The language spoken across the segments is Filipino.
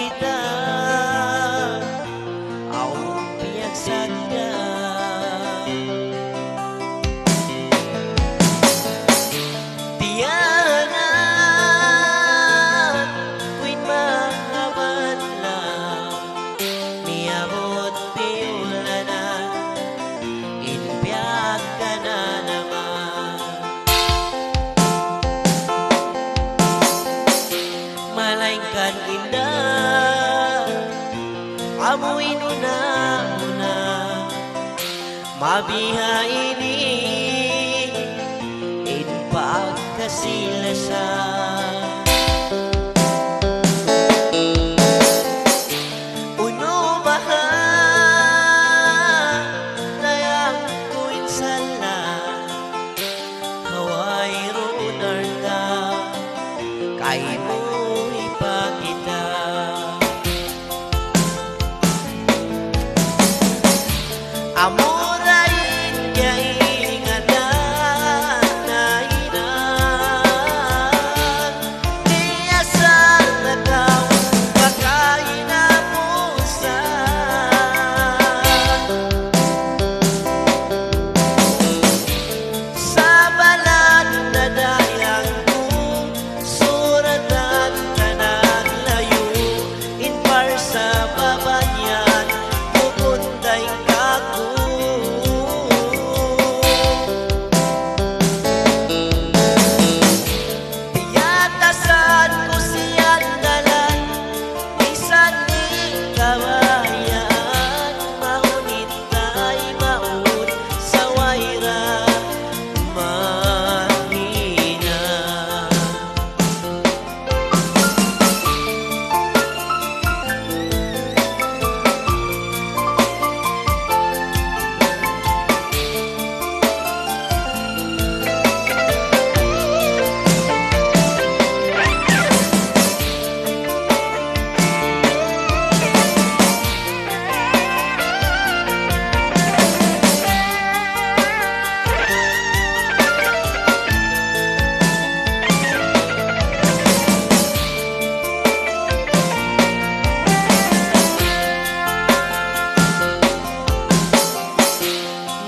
kita au piyak sadya tiana kuin mahaban lang niabot piulana inpiyak ka na naman malaingkan indah amuin una-una mabiha ini in pagkasilasan uno mahal layang kuin sala kaway runarta kay mo ipakita amorain kaya ingatan na inan iyasan na kau pagkain na pusan sa balat na dayang ko suratan ka naglayo inpar sa babanyan pupunday kako tiyatasan ko siyan dalan bisan di kawayan maunit ay maun sa wayra mahina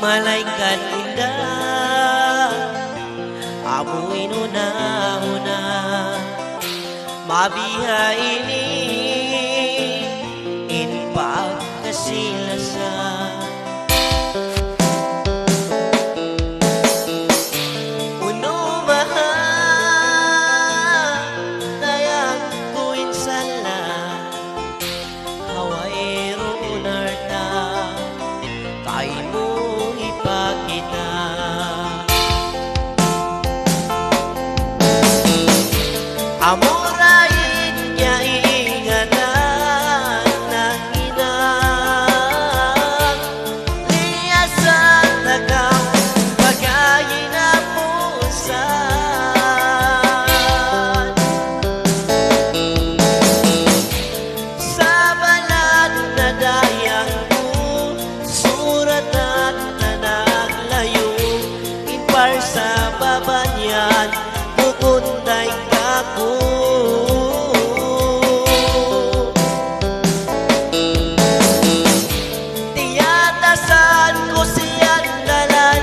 malaikat indah amuin una-una mabiha ini in pagkasilasan uno mahal dayang kuin sala haway runarta kay mo ipakita amorain kaya ingatan na inan liyasan na kau pagkain na pusan sa balat na dayang ko suratan na naglayo inpar sa babanyan pupunday kako tiyatasan ko siyan dalan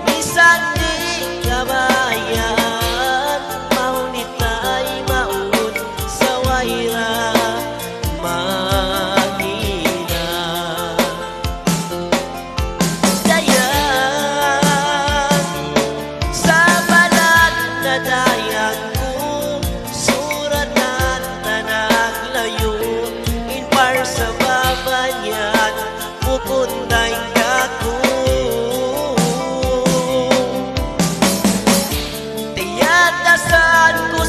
bisan di kabayan maunit ay maun sa wayra mahina dayan sa balat na dayang ko suratan na naglayo inpar sa babanyan pupunday kako tiyatasan ko